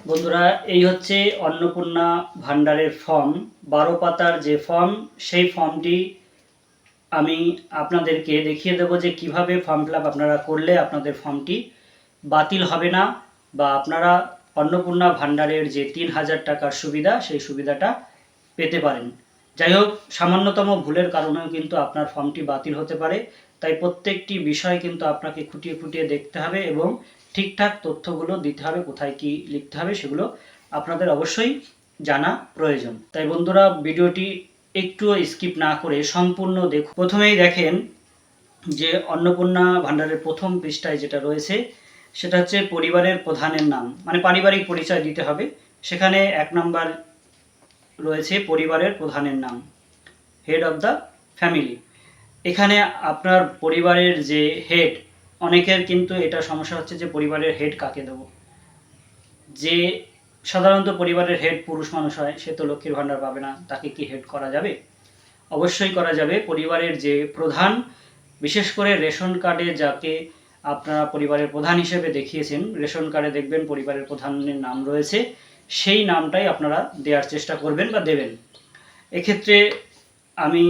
বন্ধুরা, এই হচ্ছে অন্নপূর্ণা ভান্ডারের ফর্ম। 12 পাতার যে ফর্ম, সেই ফর্মটি আমি আপনাদেরকে দেখিয়ে দেবো যে কিভাবে ফর্ম ফিল আপ আপনারা করলে আপনাদের ফর্মটি বাতিল হবে না, বা আপনারা অন্নপূর্ণা ভান্ডারের যে 3000 টাকার সুবিধা, সেই সুবিধাটা পেতে পারেন। যাই হোক, সামান্যতম ভুলের কারণেও কিন্তু আপনার ফর্মটি বাতিল হতে পারে। তাই প্রত্যেকটি বিষয় কিন্তু আপনাকে খুঁটিয়ে খুঁটিয়ে দেখতে হবে এবং ঠিকঠাক তথ্যগুলো দিতে হবে। কোথায় কি লিখতে হবে সেগুলো আপনাদের অবশ্যই জানা প্রয়োজন। তাই বন্ধুরা, ভিডিওটি একটুও স্কিপ না করে সম্পূর্ণ দেখুন। প্রথমেই দেখেন যে অন্নপূর্ণা ভান্ডারের প্রথম পৃষ্ঠায় যেটা রয়েছে সেটা হচ্ছে পরিবারের প্রধানের নাম, মানে পারিবারিক পরিচয় দিতে হবে। সেখানে 1 নাম্বার রয়েছে পরিবারের প্রধানের নাম, হেড অফ দ্য ফ্যামিলি। এখানে আপনার পরিবারের যে হেড, অনেকের কিন্তু এটা সমস্যা হচ্ছে যে পরিবারের হেড কাকে দেব। যে সাধারণত পরিবারের হেড পুরুষ মানুষ হয়, সে তো লক্ষ্মীর ভাণ্ডার পাবে না, তাকে কি হেড করা যাবে? অবশ্যই করা যাবে। পরিবারের যে প্রধান, বিশেষ করে রেশন কার্ডে যাকে আপনারা পরিবারের প্রধান হিসেবে দেখিয়েছেন, রেশন কার্ডে দেখবেন পরিবারের প্রধানের নাম রয়েছে, সেই নামটাই আপনারা দেওয়ার চেষ্টা করবেন বা দেবেন। এক্ষেত্রে আমি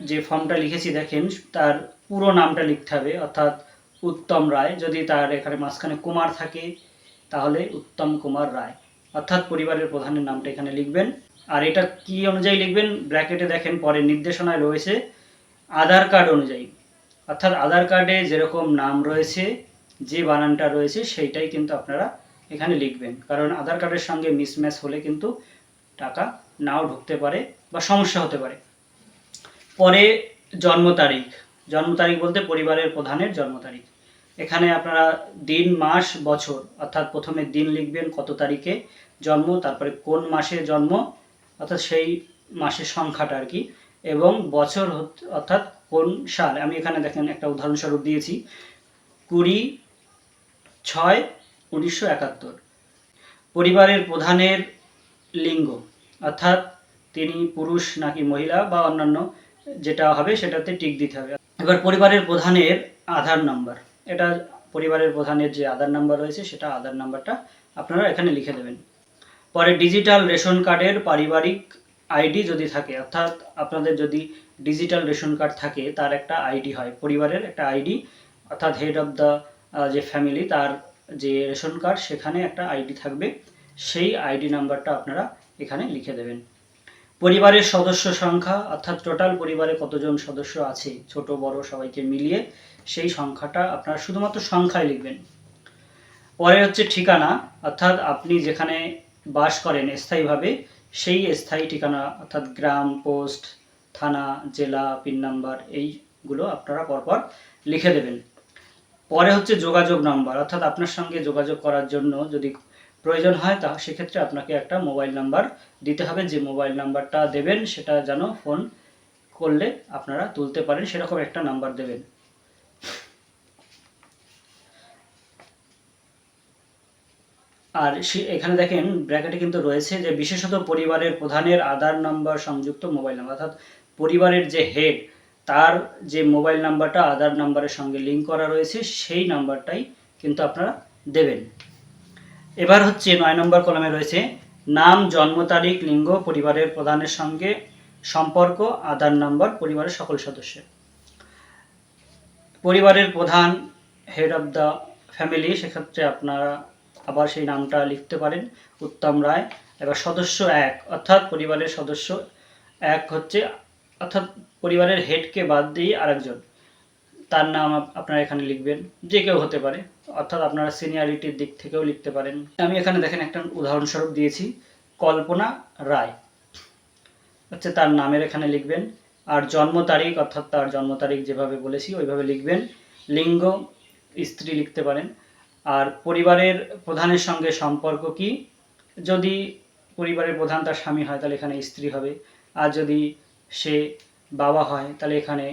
যে ফর্মটা লিখেছি দেখেন, তার পুরো নামটা লিখতে হবে, অর্থাৎ উত্তম রায়। যদি তার এখানে মাঝখানে কুমার থাকে তাহলে উত্তম কুমার রায়, অর্থাৎ পরিবারের প্রধানের নামটা এখানে লিখবেন। আর এটা কি অনুযায়ী লিখবেন, ব্র্যাকেটে দেখেন পরে নির্দেশনায় রয়েছে আধার কার্ড অনুযায়ী, অর্থাৎ আধার কার্ডে যেরকম নাম রয়েছে, যে বানানটা রয়েছে সেইটাই কিন্তু আপনারা এখানে লিখবেন। কারণ আধার কার্ডের সঙ্গে মিসম্যাচ হলে কিন্তু টাকা নাও ঢুকতে পারে বা সমস্যা হতে পারে। পরে জন্ম তারিখ, জন্ম তারিখ বলতে পরিবারের প্রধানের জন্ম তারিখ। এখানে আপনারা দিন, মাস, বছর, অর্থাৎ প্রথমে দিন লিখবেন কত তারিখে জন্ম, তারপরে কোন মাসে জন্ম, অর্থাৎ সেই মাসের সংখ্যাটা আর কি, এবং বছর অর্থাৎ কোন সাল। আমি এখানে দেখেন একটা উদাহরণস্বরূপ দিয়েছি, 20/6/1971। পরিবারের প্রধানের লিঙ্গ, অর্থাৎ তিনি পুরুষ নাকি মহিলা বা অন্যান্য যেটা হবে সেটাতে টিক দিতে হবে। এবার পরিবারের প্রধানের আধার নাম্বার, এটা পরিবারের প্রধানের যে আধার নাম্বার রয়েছে সেটা আধার নাম্বারটা আপনারা এখানে লিখে দেবেন। পরে ডিজিটাল রেশন কার্ডের পারিবারিক আইডি যদি থাকে, অর্থাৎ আপনাদের যদি ডিজিটাল রেশন কার্ড থাকে তার একটা আইডি হয়, পরিবারের একটা আইডি, অর্থাৎ হেড অফ দ্য যে ফ্যামিলি, তার যে রেশন কার্ড সেখানে একটা আইডি থাকবে, সেই আইডি নাম্বারটা আপনারা এখানে লিখে দেবেন। পরিবারের সদস্য সংখ্যা, অর্থাৎ টোটাল পরিবারে কতজন সদস্য আছে, ছোট বড় সবাইকে মিলিয়ে সেই সংখ্যাটা আপনারা শুধুমাত্র সংখ্যায় লিখবেন। পরে হচ্ছে ঠিকানা, অর্থাৎ আপনি যেখানে বাস করেন স্থায়ীভাবে, সেই স্থায়ী ঠিকানা, অর্থাৎ গ্রাম, পোস্ট, থানা, জেলা, পিন নাম্বার, এইগুলো আপনারা পরপর লিখে দেবেন। পরে হচ্ছে যোগাযোগ নাম্বার, অর্থাৎ আপনার সঙ্গে যোগাযোগ করার জন্য যদি প্রয়োজন হয় তা সেক্ষেত্রে আপনাকে একটা মোবাইল নাম্বার দিতে হবে। যে মোবাইল নাম্বারটা দেবেন সেটা যেন ফোন করলে আপনারা তুলতে পারেন, সেরকম একটা নাম্বার দেবেন। আর এখানে দেখেন ব্র্যাকেটে কিন্তু রয়েছে যে বিশেষত পরিবারের প্রধানের আধার নাম্বার সংযুক্ত মোবাইল নাম্বার, অর্থাৎ পরিবারের যে হেড তার যে মোবাইল নাম্বারটা আধার নাম্বারের সঙ্গে লিঙ্ক করা রয়েছে সেই নাম্বারটাই কিন্তু আপনারা দেবেন। এবার হচ্ছে 9 নম্বর কলামে রয়েছে নাম, জন্ম তারিখ, লিঙ্গ, পরিবারের প্রধানের সঙ্গে সম্পর্ক, আধার নাম্বার, পরিবারের সকল সদস্যের। পরিবারের প্রধান, হেড অফ দ্য ফ্যামিলি, সেক্ষেত্রে আপনারা আবার সেই নামটা লিখতে পারেন, উত্তম রায়। এবার সদস্য 1, অর্থাৎ পরিবারের সদস্য 1 হচ্ছে, অর্থাৎ পরিবারের হেডকে বাদ দিয়ে আরেকজন, তার নাম আপনারা এখানে লিখবেন, যে কেউ হতে পারে, অর্থাৎ আপনারা সিনিয়রিটির দিক থেকেও লিখতে পারেন। আমি এখানে দেখেন একটা উদাহরণস্বরূপ দিয়েছি, কল্পনা রায় হচ্ছে তার নামের এখানে লিখবেন। আর জন্ম তারিখ, অর্থাৎ তার জন্ম তারিখ যেভাবে বলেছি ওইভাবে লিখবেন। লিঙ্গ স্ত্রী লিখতে পারেন। আর পরিবারের প্রধানের সঙ্গে সম্পর্ক কি, যদি পরিবারের প্রধান তার স্বামী হয় তাহলে এখানে স্ত্রী হবে, আর যদি সে বাবা হয় তাহলে এখানে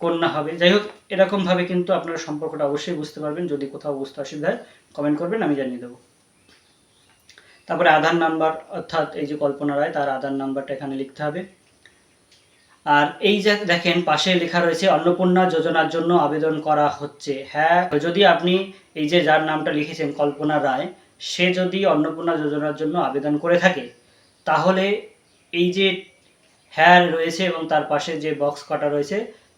কন্যা হবে। যাই হোক, এরকমভাবে কিন্তু আপনারা সম্পর্কটা অবশ্যই বুঝতে পারবেন। যদি কোথাও বুঝতে অসুবিধা হয় কমেন্ট করবেন, আমি জানিয়ে দেবো। তারপরে আধার নাম্বার, অর্থাৎ এই যে কল্পনা রায় তার আধার নাম্বারটা এখানে লিখতে হবে। আর এই যে দেখেন পাশে লেখা রয়েছে অন্নপূর্ণা যোজনার জন্য আবেদন করা হচ্ছে। হ্যাঁ, যদি আপনি এই যে যার নামটা লিখেছেন কল্পনা রায়, সে যদি অন্নপূর্ণা যোজনার জন্য আবেদন করে থাকে, তাহলে এই যে হ্যাঁ রয়েছে এবং তার পাশে যে বক্স কটা রয়েছে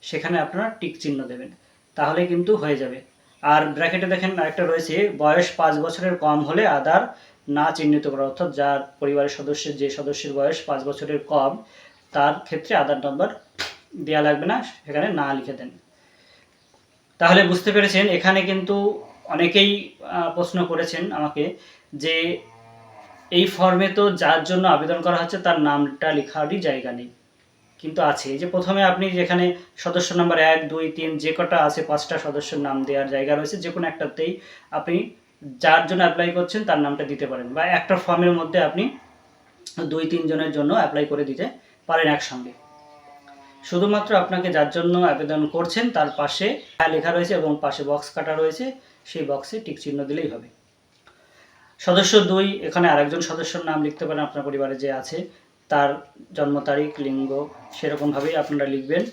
সেখানে আপনারা টিক চিহ্ন দেবেন, তাহলে কিন্তু হয়ে যাবে। আর ব্র্যাকেটে দেখেন আরেকটা রয়েছে, বয়স 5 বছরের কম হলে আধার না চিহ্নিত করা, অর্থাৎ যার পরিবারের সদস্যের যে সদস্যের বয়স 5 বছরের কম তার ক্ষেত্রে আধার নম্বর দেওয়া লাগবে না, সেখানে না লিখে দেন। তাহলে বুঝতে পেরেছেন, এখানে কিন্তু অনেকেই প্রশ্ন করেছেন আমাকে যে এই ফর্মে তো যার জন্য আবেদন করা হচ্ছে তার নামটা লেখারই জায়গা নেই, কিন্তু আছে। এই যে প্রথমে আপনি যেখানে সদস্য নাম্বার 1, 2, 3 যে কটা আছে 5টা সদস্যের নাম দেওয়ার জায়গা রয়েছে, যে কোনো একটাতেই আপনি যার জন্য অ্যাপ্লাই করছেন তার নামটা দিতে পারেন, বা একটা ফর্মের মধ্যে আপনি 2-3 জনের জন্য অ্যাপ্লাই করে দিতে পারেন একসঙ্গে। শুধুমাত্র আপনাকে যার জন্য আবেদন করছেন তার পাশে লেখা রয়েছে এবং পাশে বক্স কাটা রয়েছে, সেই বক্সে টিক চিহ্ন দিলেই হবে। সদস্য 2, এখানে আরেকজন সদস্যর নাম লিখতে পারেন আপনার পরিবারে যে আছে, তার জন্ম তারিখ, লিঙ্গ, সেরকমভাবেই আপনারা লিখবেন।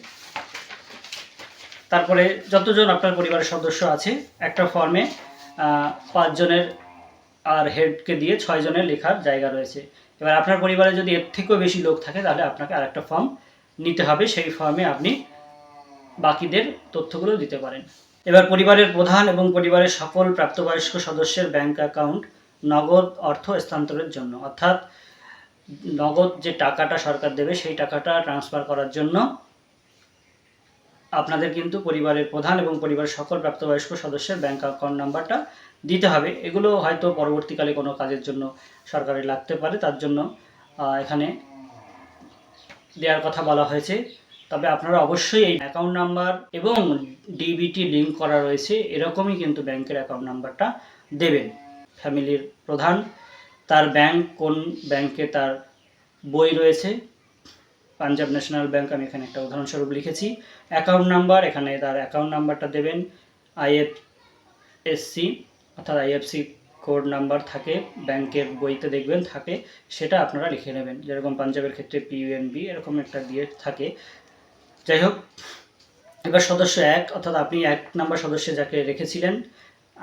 তারপরে যতজন আপনার পরিবারের সদস্য আছে একটা ফর্মে 5 জনের আর হেডকে দিয়ে 6 জনের লেখার জায়গা রয়েছে। এবার আপনার পরিবারে যদি এর থেকেও বেশি লোক থাকে তাহলে আপনাকে আরেকটা ফর্ম নিতে হবে, সেই ফর্মে আপনি বাকিদের তথ্যগুলো দিতে পারেন। এবার পরিবারের প্রধান এবং পরিবারের সকল প্রাপ্তবয়স্ক সদস্যের ব্যাংক অ্যাকাউন্ট নগদ অর্থ স্থানান্তরের জন্য, অর্থাৎ নগদ যে টাকাটা সরকার দেবে সেই টাকাটা ট্রান্সফার করার জন্য আপনাদের কিন্তু পরিবারের প্রধান এবং পরিবারের সকল প্রাপ্তবয়স্ক সদস্যের ব্যাংক অ্যাকাউন্ট নাম্বারটা দিতে হবে। এগুলো হয়তো পরবর্তীকালে কোনো কাজের জন্য সরকারের লাগতে পারে, তার জন্য এখানে দেওয়ার কথা বলা হয়েছে। তবে আপনারা অবশ্যই এই অ্যাকাউন্ট নাম্বার এবং ডিবিটি লিঙ্ক করা রয়েছে এরকমই কিন্তু ব্যাংকের অ্যাকাউন্ট নাম্বারটা দেবেন। ফ্যামিলির প্রধান, তার ব্যাংক কোন ব্যাংকে তার বই রয়েছে, পাঞ্জাব ন্যাশনাল ব্যাংক আমি এখানে একটা উদাহরণস্বরূপ লিখেছি। অ্যাকাউন্ট নাম্বার, এখানে তার অ্যাকাউন্ট নাম্বারটা দেবেন। আইএফএসসি অর্থাৎ আইএফসি কোড নাম্বার থাকে ব্যাংকের বইতে, দেখবেন থাকে, সেটা আপনারা লিখে নেবেন। যেরকম পাঞ্জাবের ক্ষেত্রে পিইউএনবি এরকম একটা দিয়ে থাকে। যাই হোক, এবার সদস্য 1 অর্থাৎ আপনি 1 নম্বর সদস্য যাকে রেখেছিলেন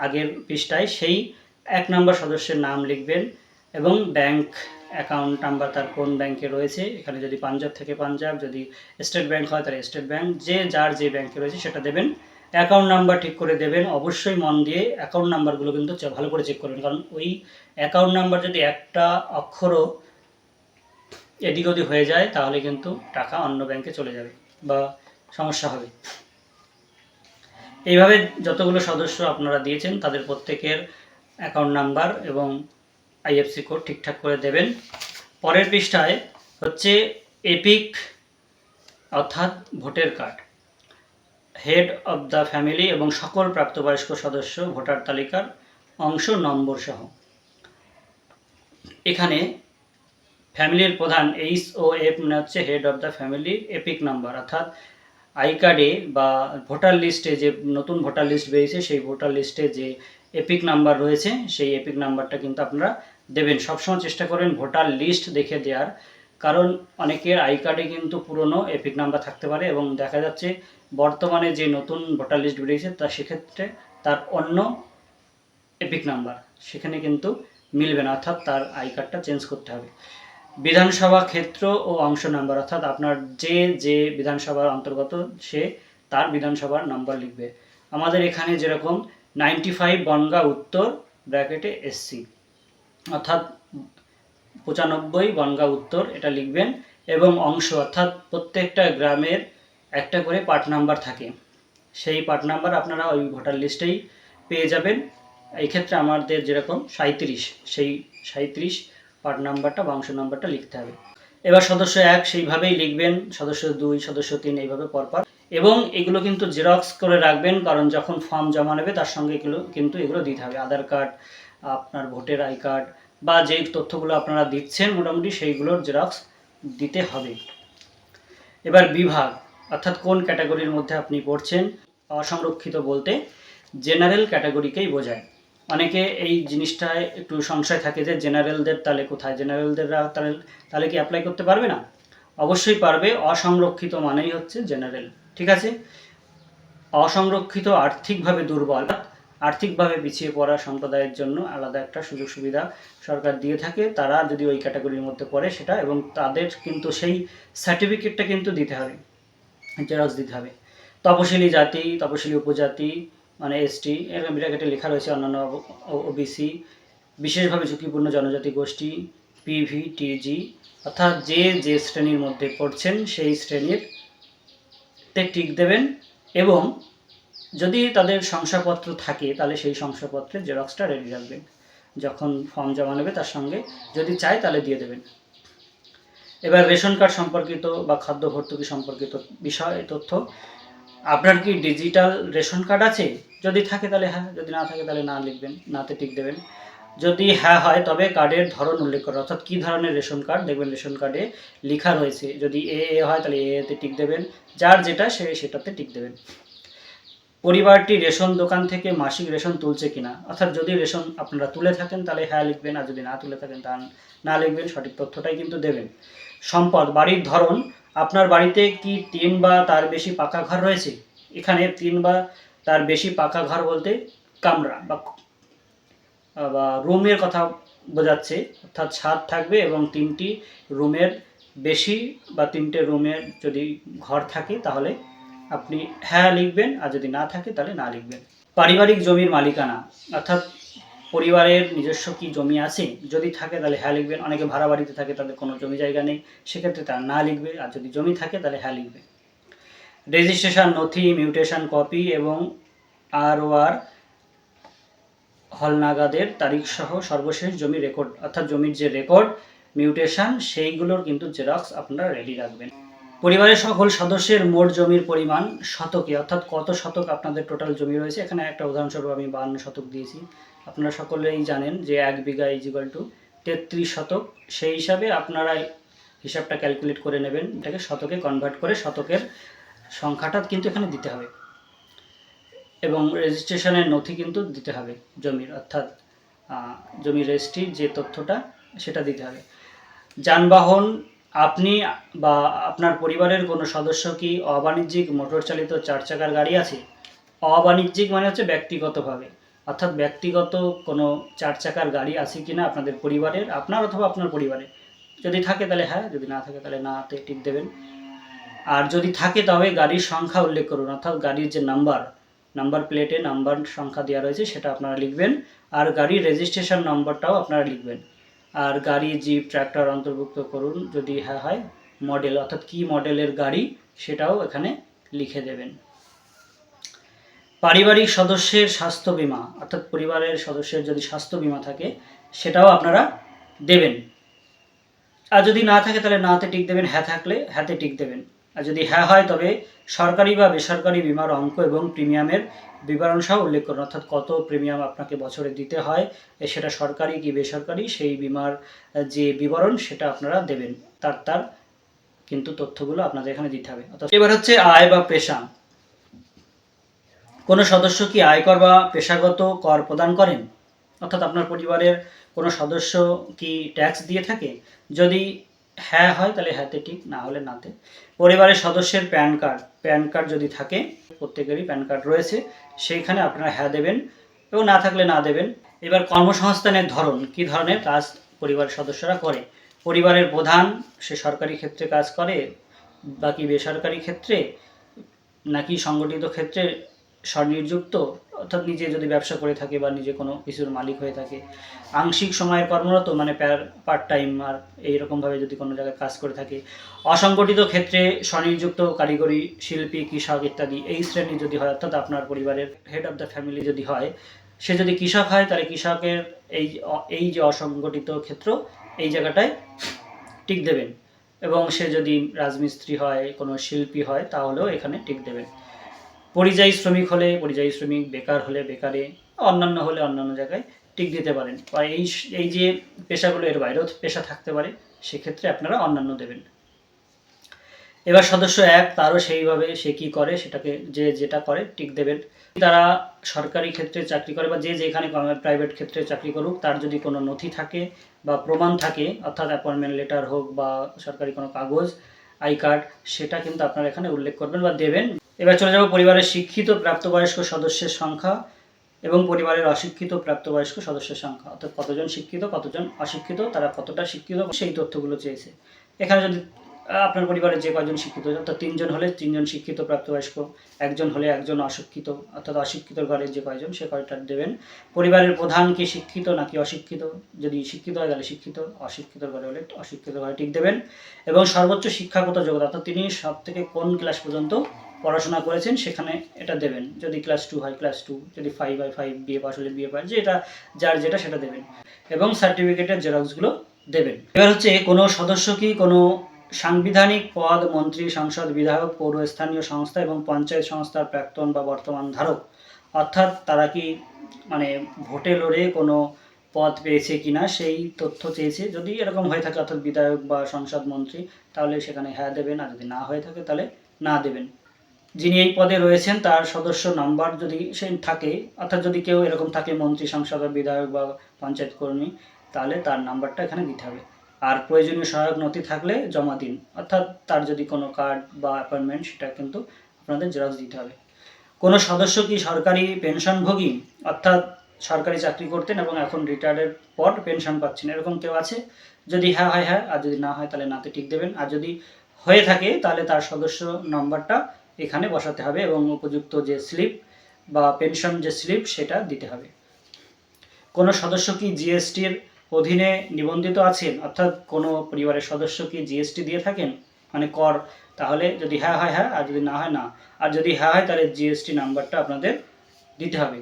আগের পৃষ্ঠায়, সেই 1 নম্বর সদস্যের নাম লিখবেন এবং ব্যাংক অ্যাকাউন্ট নাম্বার তার কোন ব্যাংকে রয়েছে, এখানে যদি পাঞ্জাব থেকে পাঞ্জাব, যদি স্টেট ব্যাংক হয় তাহলে স্টেট ব্যাংক, যার যে ব্যাংকে রয়েছে সেটা দেবেন। অ্যাকাউন্ট নাম্বার ঠিক করে দেবেন, অবশ্যই মন দিয়ে অ্যাকাউন্ট নাম্বারগুলো কিন্তু ভালো করে চেক করবেন, কারণ ওই অ্যাকাউন্ট নাম্বার যদি একটা অক্ষরও এদিক ওদিক হয়ে যায় তাহলে কিন্তু টাকা অন্য ব্যাংকে চলে যাবে বা সমস্যা হবে। এইভাবে যতগুলো সদস্য আপনারা দিয়েছেন তাদের প্রত্যেকের অ্যাকাউন্ট নাম্বার এবং আইএফসি কোড ঠিকঠাক করে দেবেন। পরের পৃষ্ঠায় হচ্ছে এপিক অর্থাৎ voter card, head of the family এবং সকল প্রাপ্তবয়স্ক সদস্য ভোটার তালিকার অংশ নম্বর সহ। এখানে ফ্যামিলির প্রধান HOF মানে হচ্ছে head of the family, epic number অর্থাৎ আই কার্ডে বা ভোটার লিস্টে যে নতুন ভোটার লিস্ট বেরিয়েছে সেই ভোটার লিস্টে যে এপিক নাম্বার রয়েছে সেই এপিক নাম্বারটা কিন্তু আপনারা দেবেন। সবসময় চেষ্টা করবেন ভোটার লিস্ট দেখে দেওয়ার, কারণ অনেকের আই কার্ডে কিন্তু পুরনো এপিক নাম্বার থাকতে পারে এবং দেখা যাচ্ছে বর্তমানে যে নতুন ভোটার লিস্ট বেরিয়েছে তা সেক্ষেত্রে তার অন্য এপিক নাম্বার, সেখানে কিন্তু মিলবে না, অর্থাৎ তার আই কার্ডটা চেঞ্জ করতে হবে। বিধানসভা ক্ষেত্র ও অংশ নাম্বার, অর্থাৎ আপনার যে বিধানসভার অন্তর্গত সে তার বিধানসভার নাম্বার লিখবে। আমাদের এখানে যেরকম 95 বনগাঁ উত্তর ব্র্যাকেটে SC অর্থাৎ 95 বনগাঁ উত্তর এটা লিখবেন। এবং অংশ অর্থাৎ প্রত্যেকটা গ্রামের একটা করে পার্ট নাম্বার থাকে, সেই পার্ট নাম্বার আপনারা ওই ভোটার লিস্টেই পেয়ে যাবেন। এই ক্ষেত্রে আমাদের যেরকম 37, সেই 37 পার্ট নাম্বারটা বা অংশ নাম্বারটা লিখতে হবে। এবার সদস্য 1 সেইভাবেই লিখবেন, সদস্য 2, সদস্য 3 এইভাবে পরপর, এবং এগুলো কিন্তু জেরক্স করে রাখবেন, কারণ যখন ফর্ম জমা নেবে তার সঙ্গে এগুলো দিতে হবে। আধার কার্ড, আপনার ভোটার আই কার্ড বা যেই তথ্যগুলো আপনারা দিচ্ছেন মোটামুটি সেইগুলোর জেরক্স দিতে হবে। এবার বিভাগ অর্থাৎ কোন ক্যাটাগরির মধ্যে আপনি পড়ছেন। অসংরক্ষিত বলতে জেনারেল ক্যাটাগরিকেই বোঝায়। অনেকে এই জিনিসটায় একটু সংশয় থাকে যে জেনারেলদের তাহলে কোথায়, জেনারেলদেররা তাহলে কি অ্যাপ্লাই করতে পারবে না? অবশ্যই পারবে। অসংরক্ষিত মানেই হচ্ছে জেনারেল, ঠিক আছে। অসংরক্ষিত আর্থিকভাবে দুর্বল, আর্থিকভাবে পিছিয়ে পড়া সম্প্রদায়ের জন্য আলাদা একটা সুযোগ সুবিধা সরকার দিয়ে থাকে। তারা যদি ওই ক্যাটাগরির মধ্যে পড়ে সেটা, এবং তাদের কিন্তু সেই সার্টিফিকেটটা কিন্তু দিতে হবে, জেরক্স দিতে হবে। তপশিলি জাতি, তপশিলি উপজাতি মানে এসটি, এরকম ব্র্যাকেটে লেখা রয়েছে অন্যান্য ওবিসি, বিশেষভাবে ঝুঁকিপূর্ণ জনজাতি গোষ্ঠী, পিভি, টিজি, অর্থাৎ যে যে শ্রেণীর মধ্যে পড়ছেন সেই শ্রেণীর টিক দেবেন। এবং যদি তাদের শংসাপত্র থাকে তাহলে সেই শংসাপত্রের জেরক্সটা রেডি রাখবেন, যখন ফর্ম জমা নেবে তার সঙ্গে যদি চায় তাহলে দিয়ে দেবেন। এবার রেশন কার্ড সম্পর্কিত বা খাদ্য ভর্তুকি সম্পর্কিত বিষয় তথ্য, আপনার কি ডিজিটাল রেশন কার্ড আছে? যদি থাকে তাহলে হ্যাঁ, যদি না থাকে তাহলে না লিখবেন, নাতে টিক দেবেন। যদি হ্যাঁ হয় তবে কার্ডের ধরন উল্লেখ করো, অর্থাৎ কী ধরনের রেশন কার্ড, দেখবেন রেশন কার্ডে লেখা রয়েছে। যদি এ হয় তাহলে এতে টিক দেবেন, যার যেটা সেটাতে টিক দেবেন। পরিবারটি রেশন দোকান থেকে মাসিক রেশন তুলছে কিনা, অর্থাৎ যদি রেশন আপনারা তুলে থাকেন তাহলে হ্যাঁ লিখবেন, আর যদি না তুলে থাকেন তা না লিখবেন, সঠিক তথ্যটাই কিন্তু দেবেন। সম্পদ, বাড়ির ধরন, আপনার বাড়িতে কি 3 বা তার বেশি পাকা ঘর রয়েছে? এখানে 3 বা তার বেশি পাকা ঘর বলতে কামরা বা রুমের কথা বোঝাচ্ছে, অর্থাৎ ছাদ থাকবে এবং 3টি রুমের বেশি বা 3টে রুমের যদি ঘর থাকে তাহলে আপনি হ্যাঁ লিখবেন, আর যদি না থাকে তাহলে না লিখবেন। পারিবারিক জমির মালিকানা, অর্থাৎ পরিবারের নিজস্ব কি জমি আছে, যদি থাকে তাহলে হ্যাঁ লিখবেন। অনেকে ভাড়া বাড়িতে থাকে, তাদের কোনো জমি জায়গা নেই, সেক্ষেত্রে তারা না লিখবে, আর যদি জমি থাকে তাহলে হ্যাঁ লিখবে। রেজিস্ট্রেশন নথি, মিউটেশন কপি এবং ROR হলনাগাদের তারিখ সহ সর্বশেষ জমি রেকর্ড, অর্থাৎ জমির যে রেকর্ড, মিউটেশন, সেইগুলোর কিন্তু জেরক্স আপনারা রেডি রাখবেন। পরিবারের সকল সদস্যের মোট জমির পরিমাণ শতকে, অর্থাৎ কত শতক আপনাদের টোটাল জমি রয়েছে। এখানে একটা উদাহরণস্বরূপ আমি 52 শতক দিয়েছি। আপনারা সকলেই জানেন যে 1 বিঘা = 33 শতক। সেই হিসাবে আপনারা হিসাবটা ক্যালকুলেট করে নেবেন, এটাকে শতকে কনভার্ট করে শতকের সংখ্যাটা কিন্তু এখানে দিতে হবে, এবং রেজিস্ট্রেশনের নথি কিন্তু দিতে হবে জমির, অর্থাৎ জমির রেজিস্ট্রির যে তথ্যটা সেটা দিতে হবে। যানবাহন, আপনি বা আপনার পরিবারের কোনো সদস্য কি অবাণিজ্যিক মোটর চালিত 4 চাকার গাড়ি আছে? অবাণিজ্যিক মানে হচ্ছে ব্যক্তিগতভাবে, অর্থাৎ ব্যক্তিগত কোনো 4 চাকার গাড়ি আছে কিনা আপনাদের পরিবারের, আপনার অথবা আপনার পরিবারে। যদি থাকে তাহলে হ্যাঁ, যদি না থাকে তাহলে নাতে টিক দেবেন। আর যদি থাকে তবে গাড়ির সংখ্যা উল্লেখ করুন, অর্থাৎ গাড়ির যে নাম্বার প্লেটে নাম্বার সংখ্যা দেওয়া রয়েছে সেটা আপনারা লিখবেন, আর গাড়ির রেজিস্ট্রেশন নম্বরটাও আপনারা লিখবেন। আর গাড়ি, জিপ, ট্র্যাক্টর অন্তর্ভুক্ত করুন, যদি হ্যাঁ হয় মডেল, অর্থাৎ কি মডেলের গাড়ি সেটাও এখানে লিখে দেবেন। পারিবারিক সদস্যের স্বাস্থ্য বীমা, অর্থাৎ পরিবারের সদস্যের যদি স্বাস্থ্য বীমা থাকে সেটাও আপনারা দেবেন, আর যদি না থাকে তাহলে নাতে টিক দেবেন, হ্যাঁ থাকলে হ্যাঁতে টিক দেবেন। আর যদি হ্যাঁ হয় তবে সরকারি বা বেসরকারি বীমার অঙ্ক এবং প্রিমিয়ামের বিবরণ সহ উল্লেখ করুন, অর্থাৎ কত প্রিমিয়াম আপনাকে বছরে দিতে হয়, সেটা সরকারি কি বেসরকারি সেই বীমার যে বিবরণ সেটা আপনারা দেবেন, তার কিন্তু তথ্যগুলো আপনাদের এখানে দিতে হবে। এবার হচ্ছে আয় বা পেশা, কোনো সদস্য কি আয়কর বা পেশাগত কর প্রদান করেন, অর্থাৎ আপনার পরিবারের কোনো সদস্য কি ট্যাক্স দিয়ে থাকে? যদি হ্যাঁ হয় তাহলে হ্যাঁতে টিক, না হলে নাতে। পরিবারের সদস্যের প্যান কার্ড যদি থাকে, প্রত্যেকেরই প্যান কার্ড রয়েছে, সেইখানে আপনারা হ্যাঁ দেবেন, এবং না থাকলে না দেবেন। এবার কর্মসংস্থানের ধরন, কি ধরনের কাজ পরিবারের সদস্যরা করে। পরিবারের প্রধান, সে সরকারি ক্ষেত্রে কাজ করে, বাকি বেসরকারি ক্ষেত্রে, নাকি সংগঠিত ক্ষেত্রে স্বনিযুক্ত, অর্থাৎ নিজে যদি ব্যবসা করে থাকে বা নিজে কোনো কিছুর মালিক হয়ে থাকে, আংশিক সময়ের কর্মরত মানে পার্ট টাইম, আর এইরকমভাবে যদি কোনো জায়গায় কাজ করে থাকে, অসংগঠিত ক্ষেত্রে স্বনিযুক্ত, কারিগরি, শিল্পী, কৃষক ইত্যাদি এই শ্রেণী যদি হয়, অর্থাৎ আপনার পরিবারের হেড অফ দ্য ফ্যামিলি যদি হয়, সে যদি কৃষক হয় তাহলে কৃষকের এই যে অসংগঠিত ক্ষেত্র এই জায়গাটায় টিক দেবেন, এবং সে যদি রাজমিস্ত্রি হয়, কোনো শিল্পী হয় তাহলেও এখানে টিক দেবেন। পরিযায়ী শ্রমিক হলে পরিযায়ী শ্রমিক, বেকার হলে বেকারে, অন্যান্য হলে অন্যান্য জায়গায় টিক দিতে পারেন, বা এই যে পেশাগুলো এর বাইরেও পেশা থাকতে পারে, সেক্ষেত্রে আপনারা অন্যান্য দেবেন। এবার সদস্য 1, তারও সেইভাবে সে কী করে সেটাকে যেটা করে টিক দেবেন। তারা সরকারি ক্ষেত্রে চাকরি করে বা যে যেখানে প্রাইভেট ক্ষেত্রে চাকরি করুক, তার যদি কোনো নথি থাকে বা প্রমাণ থাকে, অর্থাৎ অ্যাপয়েন্টমেন্ট লেটার হোক বা সরকারি কোনো কাগজ, আই কার্ড, সেটা কিন্তু আপনারা এখানে উল্লেখ করবেন বা দেবেন। এবার চলে যাব পরিবারের শিক্ষিত প্রাপ্তবয়স্ক সদস্যের সংখ্যা। এবং পরিবারের অশিক্ষিত প্রাপ্তবয়স্ক সদস্যের সংখ্যা, অর্থাৎ কতজন শিক্ষিত কতজন অশিক্ষিত, তারা কতটা শিক্ষিত সেই তথ্যগুলো চেয়েছে। এখানে যদি আপনার পরিবারে যে কয়জন শিক্ষিত, অর্থাৎ 3 জন হলে 3 জন শিক্ষিত প্রাপ্তবয়স্ক, 1 জন হলে 1 জন অশিক্ষিত, অর্থাৎ অশিক্ষিত ঘরের যে কয়জন সে কয়টা দেবেন। পরিবারের প্রধান কি শিক্ষিত নাকি অশিক্ষিত, যদি শিক্ষিত হয় তাহলে শিক্ষিত, অশিক্ষিত ঘরে হলে অশিক্ষিত ঘরে টিক দেবেন। এবং সর্বোচ্চ শিক্ষাগত যোগ্যতা, অর্থাৎ তিনি সব থেকে কোন ক্লাস পর্যন্ত পড়াশোনা করেছেন সেখানে এটা দেবেন। যদি ক্লাস 2 হয় ক্লাস 2, যদি 5 হয় 5, বিএ পাস হলে বিএ পাস, যেটা যার যেটা সেটা দেবেন। এবং সার্টিফিকেটের জেরক্সগুলো দেবেন। এবার হচ্ছে কোনো সদস্য কি কোনো সাংবিধানিক পদ, মন্ত্রী, সংসদ, বিধায়ক, পৌর স্থানীয় সংস্থা এবং পঞ্চায়েত সংস্থার প্রাক্তন বা বর্তমান ধারক, অর্থাৎ তারা কি মানে ভোটে লড়ে কোনো পদ পেয়েছে কিনা সেই তথ্য চেয়েছে। যদি এরকম হয়ে থাকে অর্থাৎ বিধায়ক বা সংসদ মন্ত্রী, তাহলে সেখানে হ্যাঁ দেবেন, আর যদি না হয়ে থাকে তাহলে না দেবেন। যিনি এই পদে রয়েছেন তার সদস্য নাম্বার যদি সে থাকে, অর্থাৎ যদি কেউ এরকম থাকে মন্ত্রী, সংসদ, বিধায়ক বা পঞ্চায়েত কর্মী, তাহলে তার নাম্বারটা এখানে দিতে হবে। আর প্রয়োজনীয় সহায়ক নথি থাকলে জমা দিন, অর্থাৎ তার যদি কোনো কার্ড বা অ্যাপয়েন্টমেন্ট সেটা কিন্তু আপনাদের জেরক্স দিতে হবে। কোনো সদস্য কি সরকারি পেনশনভোগী, অর্থাৎ সরকারি চাকরি করতেন এবং এখন রিটায়ার্ডের পর পেনশন পাচ্ছেন, এরকম কেউ আছে? যদি হ্যাঁ হয় হ্যাঁ, আর যদি না হয় তাহলে নাতে টিক দেবেন। আর যদি হয়ে থাকে তাহলে তার সদস্য নম্বরটা এখানে বসাতে হবে এবং উপযুক্ত যে স্লিপ বা পেনশন যে স্লিপ সেটা দিতে হবে। কোনো সদস্য কি জিএসটির অধীনে নিবন্ধিত আছেন, অর্থাৎ কোনো পরিবারের সদস্য কি জিএসটি দিয়ে থাকেন মানে কর, তাহলে যদি হ্যাঁ হয় হ্যাঁ, আর যদি না হয় না। আর যদি হ্যাঁ হয় তাহলে জিএসটি নাম্বারটা আপনাদের দিতে হবে।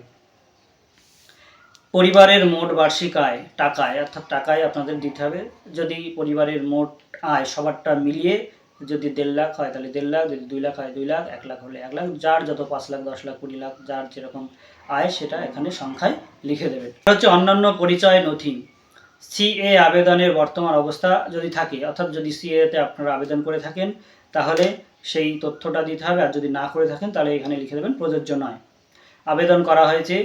পরিবারের মোট বার্ষিক আয় টাকায়, অর্থাৎ টাকায় আপনাদের দিতে হবে। যদি পরিবারের মোট আয় সবারটা মিলিয়ে যদি 1.5 লাখ হয় তাহলে 1.5 লাখ, যদি 2 লাখ হয় 2 লাখ, 1 লাখ হলে 1 লাখ, যার যত 5 লাখ 10 লাখ 20 লাখ যার যেরকম আয় সেটা এখানে সংখ্যায় লিখে দেবেন। হচ্ছে অন্যান্য পরিচয় নথি। সিএ আবেদনের বর্তমান অবস্থা যদি থাকে, অর্থাৎ যদি সিএতে আপনারা আবেদন করে থাকেন তাহলে সেই তথ্যটা দিতে হবে, আর যদি না করে থাকেন তাহলে এখানে লিখে দেবেন প্রযোজ্য নয়। আবেদন করা হয়েছে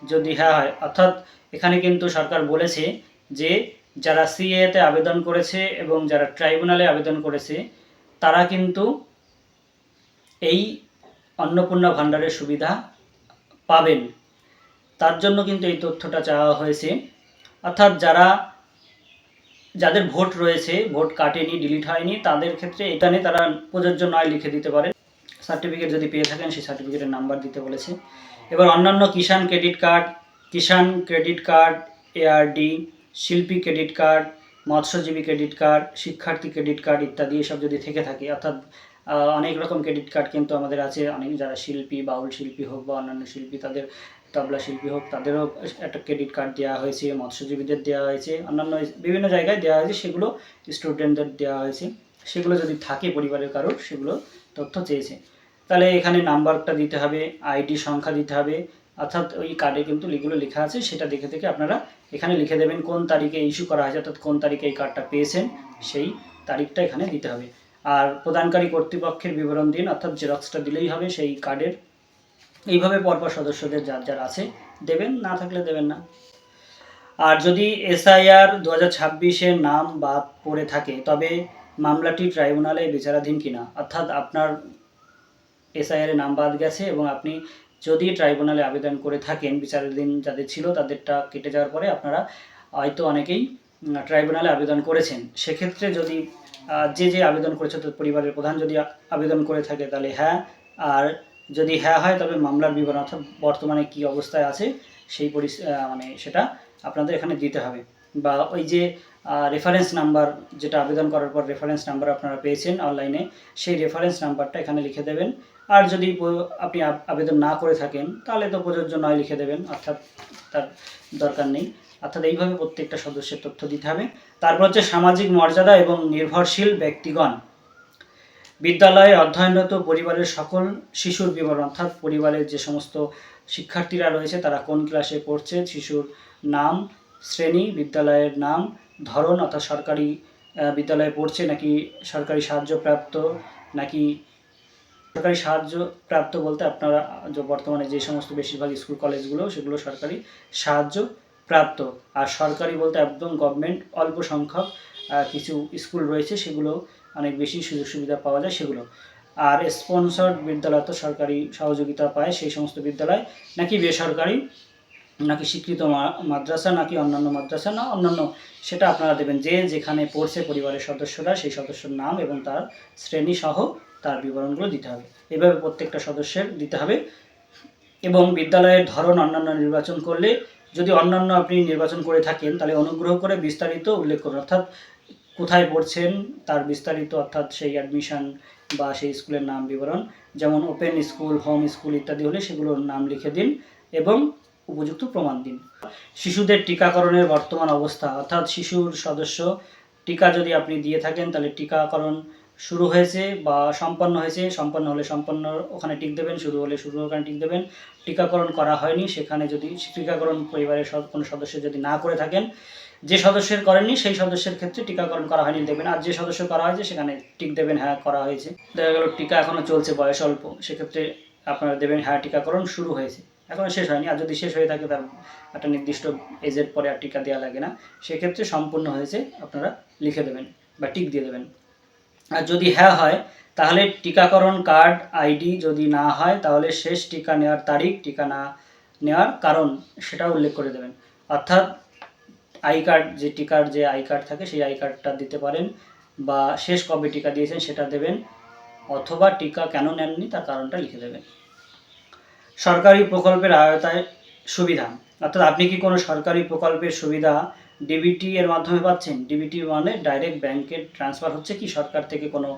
যদি হ্যাঁ হয়, অর্থাৎ এখানে কিন্তু সরকার বলেছে যে যারা সিএতে আবেদন করেছে এবং যারা ট্রাইব্যুনালে আবেদন করেছে তারা কিন্তু এই অন্নপূর্ণা ভাণ্ডারের সুবিধা পাবেন। তার জন্য কিন্তু এই তথ্যটা চাওয়া হয়েছে। অর্থাৎ যাদের ভোট রয়েছে, ভোট কাটেনি, ডিলিট হয়নি, তাদের ক্ষেত্রে এখানে তারা প্রযোজ্য নয় লিখে দিতে পারে। সার্টিফিকেট যদি পেয়ে থাকেন সেই সার্টিফিকেটের নাম্বার দিতে বলেছে। এবার অন্যান্য কিষাণ ক্রেডিট কার্ড, এআরডি, শিল্পী ক্রেডিট কার্ড, মৎস্যজীবী ক্রেডিট কার্ড, শিক্ষার্থী ক্রেডিট কার্ড ইত্যাদি এসব যদি থেকে থাকে, অর্থাৎ অনেক রকম ক্রেডিট কার্ড কিন্তু আমাদের আছে। অনেক যারা শিল্পী, বাউল শিল্পী হোক বা অন্যান্য শিল্পী, তাদের তবলা শিল্পী হোক, তাদেরও একটা ক্রেডিট কার্ড দেওয়া হয়েছে, মৎস্যজীবীদের দেওয়া হয়েছে, অন্যান্য বিভিন্ন জায়গায় দেওয়া হয়েছে, সেগুলো স্টুডেন্টদের দেওয়া হয়েছে। সেগুলো যদি থাকে পরিবারের কারোর, সেগুলো তথ্য চেয়েছে। তাহলে এখানে নাম্বারটা দিতে হবে, আইডি সংখ্যা দিতে হবে, অর্থাৎ ওই কার্ডে কিন্তু এগুলো লেখা আছে, সেটা দেখে থেকে আপনারা এখানে লিখে দেবেন কোন তারিখে ইস্যু করা হয়েছে, অর্থাৎ কোন তারিখে এই কার্ডটা পেয়েছেন সেই তারিখটা এখানে দিতে হবে। আর প্রদানকারী কর্তৃপক্ষের বিবরণ দিন, অর্থাৎ জেরক্সটা দিলেই হবে সেই কার্ডের। এইভাবে পরপর সদস্যদের যার যার আছে দেবেন, না থাকলে দেবেন না। আর যদি এসআইআর 2026-এর নাম বাদ পড়ে থাকে তবে মামলাটি ট্রাইব্যুনালে বিচারাধীন কিনা, অর্থাৎ আপনার এসআইআর নাম বাদ গেছে এবং আপনি যদি ট্রাইব্যুনালে আবেদন করে থাকেন, বিচারাধীন যাদের ছিল তাদেরটা কেটে যাওয়ার পরে আপনারা হয়তো অনেকেই ট্রাইব্যুনালে আবেদন করেছেন, সেক্ষেত্রে যদি যে আবেদন করেছে তো পরিবারের প্রধান যদি আবেদন করে থাকে তাহলে হ্যাঁ, আর যদি হ্যাঁ হয় তবে মামলার বিবরণ, অর্থাৎ বর্তমানে কী অবস্থায় আছে সেই মানে সেটা আপনাদের এখানে দিতে হবে। বা ওই যে রেফারেন্স নাম্বার, যেটা আবেদন করার পর রেফারেন্স নাম্বার আপনারা পেয়েছেন অনলাইনে, সেই রেফারেন্স নাম্বারটা এখানে লিখে দেবেন। আর যদি আপনি আবেদন না করে থাকেন তাহলে তো প্রযোজ্য নয় লিখে দেবেন, অর্থাৎ তার দরকার নেই। অর্থাৎ এইভাবে প্রত্যেকটা সদস্যের তথ্য দিতে হবে। তারপর হচ্ছে সামাজিক মর্যাদা এবং নির্ভরশীল ব্যক্তিগণ। বিদ্যালয়ে অধ্যয়নরত পরিবারের সকল শিশুর বিবরণ, অর্থাৎ পরিবারের যে সমস্ত শিক্ষার্থীরা রয়েছে তারা কোন ক্লাসে পড়ছে, শিশুর নাম, শ্রেণী, বিদ্যালয়ের নাম, ধরন, অর্থাৎ সরকারি বিদ্যালয়ে পড়ছে নাকি সরকারি সাহায্যপ্রাপ্ত, নাকি সরকারি সাহায্যপ্রাপ্ত বলতে আপনারা বর্তমানে যে সমস্ত বেশিরভাগ স্কুল কলেজগুলো সেগুলো সরকারি সাহায্যপ্রাপ্ত, আর সরকারি বলতে একদম গভর্নমেন্ট অল্প সংখ্যক কিছু স্কুল রয়েছে সেগুলো অনেক বেশি সুযোগ সুবিধা পাওয়া যায় সেগুলো। আর স্পন্সর্ড বিদ্যালয় তো সরকারি সহযোগিতা পায় সেই সমস্ত বিদ্যালয়, নাকি বেসরকারি নাকি স্বীকৃত মাদ্রাসা নাকি অন্যান্য মাদ্রাসা না অন্যান্য, সেটা আপনারা দেবেন। যে যেখানে পড়ছে পরিবারের সদস্যরা সেই সদস্যর নাম এবং তার শ্রেণী সহ তার বিবরণগুলো দিতে হবে। এভাবে প্রত্যেকটা সদস্যের দিতে হবে। এবং বিদ্যালয়ের ধরন অন্যান্য নির্বাচন করলে, যদি অন্যান্য আপনি নির্বাচন করে থাকেন তাহলে অনুগ্রহ করে বিস্তারিত উল্লেখ করুন, অর্থাৎ কোথায় পড়ছেন তার বিস্তারিত, অর্থাৎ সেই অ্যাডমিশন বা সেই স্কুলের নাম বিবরণ, যেমন ওপেন স্কুল, হোম স্কুল ইত্যাদি হলে সেগুলোর নাম লিখে দিন এবং উপযুক্ত প্রমাণ দিন। শিশুদের টিকাকরণের বর্তমান অবস্থা, অর্থাৎ শিশুর সদস্য টিকা যদি আপনি দিয়ে থাকেন তাহলে টিকাকরণ শুরু হয়েছে বা সম্পন্ন হয়েছে, সম্পন্ন হলে সম্পন্ন ওখানে টিক দেবেন, শুরু হলে শুরু ওখানে টিক দেবেন। টিকাকরণ করা হয়নি সেখানে যদি টিকাকরণ পরিবারের কোনো সদস্য যদি না করে থাকেন, যে সদস্যের করেননি সেই সদস্যের ক্ষেত্রে টিকাকরণ করা হয়নি দেবেন, আর যে সদস্য করা হয়েছে সেখানে টিক দেবেন হ্যাঁ করা হয়েছে। দেখা গেল টিকা এখনও চলছে, বয়স অল্প, সেক্ষেত্রে আপনারা দেবেন হ্যাঁ টিকাকরণ শুরু হয়েছে, এখনও শেষ হয়নি। আর যদি শেষ হয়ে থাকে তার একটা নির্দিষ্ট এজের পরে আর টিকা দেওয়া লাগে না, সেক্ষেত্রে সম্পূর্ণ হয়েছে আপনারা লিখে দেবেন বা টিক দিয়ে দেবেন। আর যদি হ্যাঁ হয় তাহলে টিকাকরণ কার্ড আইডি, যদি না হয় তাহলে শেষ টিকা নেওয়ার তারিখ, টিকা না নেওয়ার কারণ সেটা উল্লেখ করে দেবেন। অর্থাৎ আই কার্ড, যে টিকার যে আই কার্ড থাকে সেই আই কার্ডটা দিতে পারেন, বা শেষ কবে টিকা দিয়েছেন সেটা দেবেন, অথবা টিকা কেন নেননি তার কারণটা লিখে দেবেন। সরকারি প্রকল্পের আওতায় সুবিধা, অর্থাৎ আপনি কি কোনো সরকারি প্রকল্পের সুবিধা ডিবিটি এর মাধ্যমে পাচ্ছেন? ডিবিটি মানে ডাইরেক্ট ব্যাংকে ট্রান্সফার হচ্ছে কি সরকার থেকে কোনো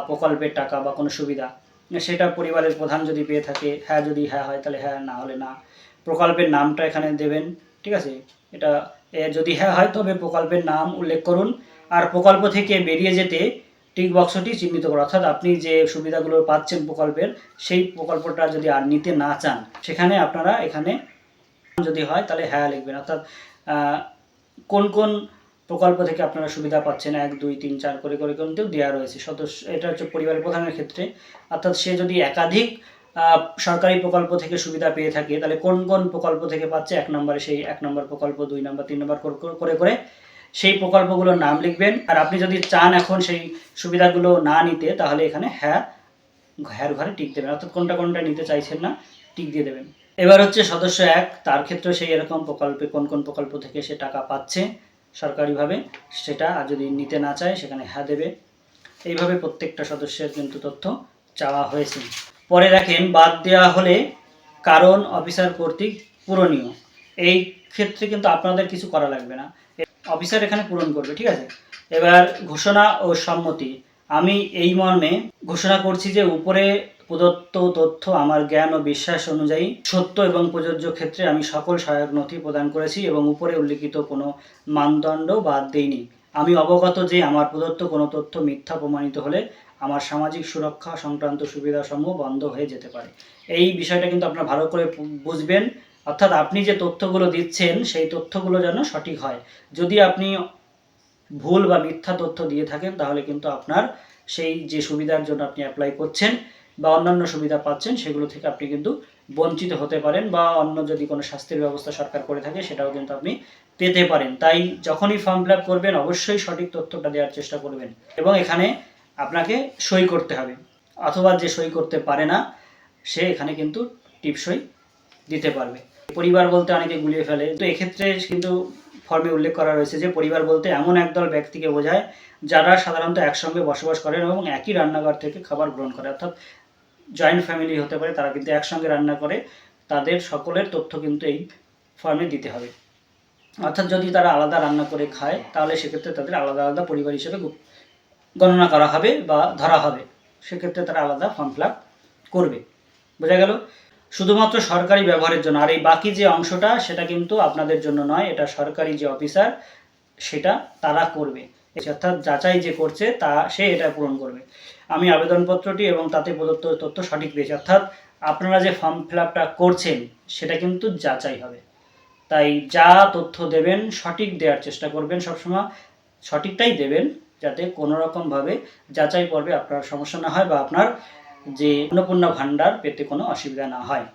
প্রকল্পের টাকা বা কোনো সুবিধা, সেটা পরিবারের প্রধান যদি পেয়ে থাকে হ্যাঁ, যদি হ্যাঁ হয় তাহলে হ্যাঁ, না হলে না। প্রকল্পের নামটা এখানে দেবেন, ঠিক আছে? এটা যদি হ্যাঁ হয় তবে প্রকল্পের নাম উল্লেখ করুন। আর প্রকল্প থেকে বেরিয়ে যেতে টিক বক্সটি চিহ্নিত করুন, অর্থাৎ আপনি যে সুবিধাগুলো পাচ্ছেন প্রকল্পের, সেই প্রকল্পটা যদি আর নিতে না চান সেখানে আপনারা এখানে যদি হয় তাহলে হ্যাঁ লিখবেন, অর্থাৎ কোন কোন প্রকল্প থেকে আপনারা সুবিধা পাচ্ছেন 1 2 3 4 করে করে কিন্তু দেওয়া রয়েছে সদস্য, এটা হচ্ছে পরিবারের প্রধানের ক্ষেত্রে। অর্থাৎ সে যদি একাধিক সরকারি প্রকল্প থেকে সুবিধা পেয়ে থাকে তাহলে কোন কোন প্রকল্প থেকে পাচ্ছে, 1 নম্বরে সেই 1 নম্বর প্রকল্প, 2 নম্বর 3 নম্বর করে করে সেই প্রকল্পগুলোর নাম লিখবেন। আর আপনি যদি চান এখন সেই সুবিধাগুলো না নিতে তাহলে এখানে হ্যাঁ ঘরে টিক দেবেন, অর্থাৎ কোনটা কোনটা নিতে চাইছেন না টিক দিয়ে দেবেন। এবার হচ্ছে সদস্য 1, তার ক্ষেত্রে সেই এরকম প্রকল্পে কোন কোন প্রকল্প থেকে সে টাকা পাচ্ছে সরকারিভাবে সেটা, আর যদি নিতে না চায় সেখানে হ্যাঁ দেবে। এইভাবে প্রত্যেকটা সদস্যের কিন্তু তথ্য চাওয়া হয়েছে। পরে দেখেন বাদ দেওয়া হলে কারণ অফিসার কর্তৃক পূরণীয়, এই ক্ষেত্রে কিন্তু আপনাদের কিছু করা লাগবে না, অফিসার এখানে পূরণ করবে, ঠিক আছে? এবার ঘোষণা ও সম্মতি, আমি এই মর্মে ঘোষণা করছি যে উপরে প্রদত্ত তথ্য আমার জ্ঞান ও বিশ্বাস অনুযায়ী সত্য এবং প্রযোজ্য ক্ষেত্রে আমি সকল সহায়ক নথি প্রদান করেছি এবং উপরে উল্লিখিত কোনো মানদণ্ড বাদ দেইনি। আমি অবগত যে আমার প্রদত্ত কোনো তথ্য মিথ্যা প্রমাণিত হলে আমার সামাজিক সুরক্ষা সংক্রান্ত সুবিধাসমূহ বন্ধ হয়ে যেতে পারে। এই বিষয়টা কিন্তু আপনারা ভালো করে বুঝবেন, অর্থাৎ আপনি যে তথ্যগুলো দিচ্ছেন সেই তথ্যগুলো যেন সঠিক হয়। যদি আপনি ভুল বা মিথ্যা তথ্য দিয়ে থাকেন তাহলে কিন্তু আপনার সেই যে সুবিধার জন্য আপনি অ্যাপ্লাই করছেন বা অন্যান্য সুবিধা পাচ্ছেন সেগুলো থেকে আপনি কিন্তু বঞ্চিত হতে পারেন, বা অন্য যদি কোনো শাস্তির ব্যবস্থা সরকার করে থাকে সেটাও কিন্তু আপনি পেতে পারেন। তাই যখনই ফর্ম ফিল আপ করবেন অবশ্যই সঠিক তথ্যটা দেওয়ার চেষ্টা করবেন এবং এখানে আপনাকে সই করতে হবে, অথবা যে সই করতে পারে না সে এখানে কিন্তু টিপসই দিতে পারবে। পরিবার বলতে অনেকে গুলিয়ে ফেলে, তো এক্ষেত্রে কিন্তু ফর্মে উল্লেখ করা রয়েছে যে পরিবার বলতে এমন একদল ব্যক্তিকে বোঝায় যারা সাধারণত একসঙ্গে বসবাস করেন এবং একই রান্নাঘর থেকে খাবার গ্রহণ করে, অর্থাৎ জয়েন্ট ফ্যামিলি হতে পারে, তারা কিন্তু একসঙ্গে রান্না করে, তাদের সকলের তথ্য কিন্তু এই ফর্মে দিতে হবে। অর্থাৎ যদি তারা আলাদা রান্না করে খায় তাহলে সেক্ষেত্রে তাদের আলাদা আলাদা পরিবার হিসেবে গণনা করা হবে বা ধরা হবে, সেক্ষেত্রে তারা আলাদা ফর্ম ফিল আপ করবে। বোঝা গেল? শুধুমাত্র সরকারি ব্যবহারের জন্য, আর এই বাকি যে অংশটা সেটা কিন্তু আপনাদের জন্য নয়, এটা সরকারি যে অফিসার সেটা তারা করবে, অর্থাৎ যাচাই যে করছে তা সে এটা পূরণ করবে। আমি আবেদনপত্রটি এবং তাতে প্রদত্ত তথ্য সঠিক পেয়েছি, অর্থাৎ আপনারা যে ফর্ম ফিল আপটা করছেন সেটা কিন্তু যাচাই হবে, তাই যা তথ্য দেবেন সঠিক দেওয়ার চেষ্টা করবেন, সবসময় সঠিকটাই দেবেন যাতে কোনো রকমভাবে যাচাই পর্বে আপনার সমস্যা না হয় বা আপনার যে অন্নপূর্ণা ভাণ্ডার পেতে কোনো অসুবিধা না হয়।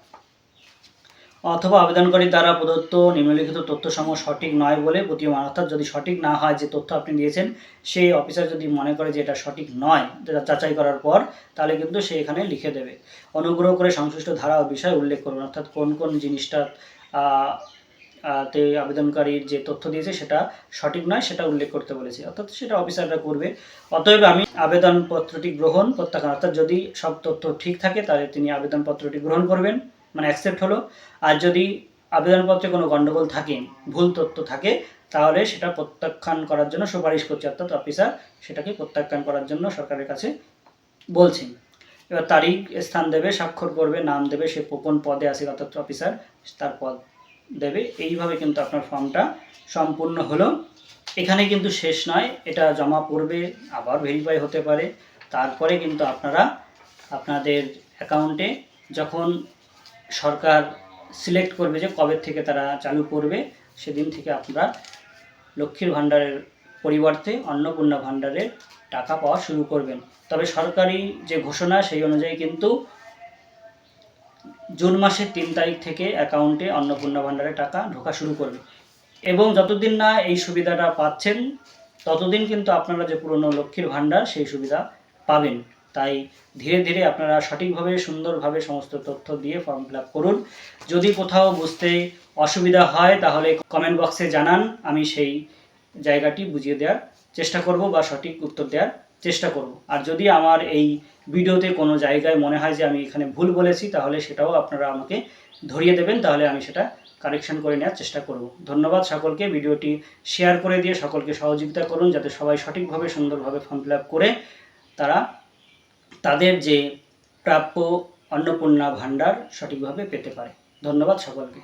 অথবা আবেদনকারীর দ্বারা প্রদত্ত নিম্নলিখিত তথ্যসমূহ সঠিক নয় বলে প্রতীয়মান, অর্থাৎ যদি সঠিক না হয় যে তথ্য আপনি দিয়েছেন সেই অফিসার যদি মনে করে যে এটা সঠিক নয় যাচাই করার পর, তাহলে কিন্তু সে এখানে লিখে দেবে। অনুগ্রহ করে সংশ্লিষ্ট ধারা ও বিষয় উল্লেখ করুন, অর্থাৎ কোন কোন জিনিসটা তে আবেদনকারীর যে তথ্য দিয়েছে সেটা সঠিক নয় সেটা উল্লেখ করতে বলেছে, অর্থাৎ সেটা অফিসাররা করবে। অতএব আমি আবেদনপত্রটি গ্রহণ প্রত্যাখ্যান, অর্থাৎ যদি সব তথ্য ঠিক থাকে তাহলে তিনি আবেদনপত্রটি গ্রহণ করবেন, মানে অ্যাকসেপ্ট হলো। আর যদি আবেদনপত্রে কোনো গণ্ডগোল থাকে, ভুল তথ্য থাকে, তাহলে সেটা প্রত্যাখ্যান করার জন্য সুপারিশ করছে, অর্থাৎ অফিসার সেটাকে প্রত্যাখ্যান করার জন্য সরকারের কাছে বলছেন। এবার তারিখ স্থান দেবে, স্বাক্ষর করবে, নাম দেবে, সে কোন পদে আছে অর্থাৎ অফিসার তার পদ দেবে। এইভাবে কিন্তু আপনার ফর্মটা সম্পূর্ণ হলো। এখানে কিন্তু শেষ নয়, এটা জমা পড়বে, আবার ভেরিফাই হতে পারে, তারপরে কিন্তু আপনারা আপনাদের অ্যাকাউন্টে যখন সরকার সিলেক্ট করবে যে কবে থেকে তারা চালু করবে, সেদিন থেকে আপনারা লক্ষ্মীর ভাণ্ডারের পরিবর্তে অন্নপূর্ণা ভাণ্ডারের টাকা পাওয়া শুরু করবেন। তবে সরকারি যে ঘোষণা সেই অনুযায়ী কিন্তু জুন মাসের 3 তারিখ থেকে অ্যাকাউন্টে অন্নপূর্ণা ভাণ্ডারের টাকা ঢোকা শুরু করবে, এবং যতদিন না এই সুবিধাটা পাচ্ছেন ততদিন কিন্তু আপনারা যে পুরনো লক্ষ্মীর ভাণ্ডার সেই সুবিধা পাবেন। তাই ধীরে ধীরে আপনারা সঠিকভাবে সুন্দরভাবে সমস্ত তথ্য দিয়ে ফর্ম ফিল আপ করুন। যদি কোথাও বুঝতে অসুবিধা হয় তাহলে কমেন্ট বক্সে জানান, আমি সেই জায়গাটি বুঝিয়ে দেওয়ার চেষ্টা করব বা সঠিক উত্তর দেওয়ার চেষ্টা করব। আর যদি আমার এই ভিডিওতে কোনো জায়গায় মনে হয় যে আমি এখানে ভুল বলেছি তাহলে সেটাও আপনারা আমাকে ধরিয়ে দেবেন, তাহলে আমি সেটা কারেকশন করে নেওয়ার চেষ্টা করব। ধন্যবাদ সকলকে, ভিডিওটি শেয়ার করে দিয়ে সকলকে সহযোগিতা করুন যাতে সবাই সঠিকভাবে সুন্দরভাবে ফর্ম ফিল আপ করে তারা তাদের যে প্রাপ্য অন্নপূর্ণা ভাণ্ডার সঠিকভাবে পেতে পারে। ধন্যবাদ সকলকে।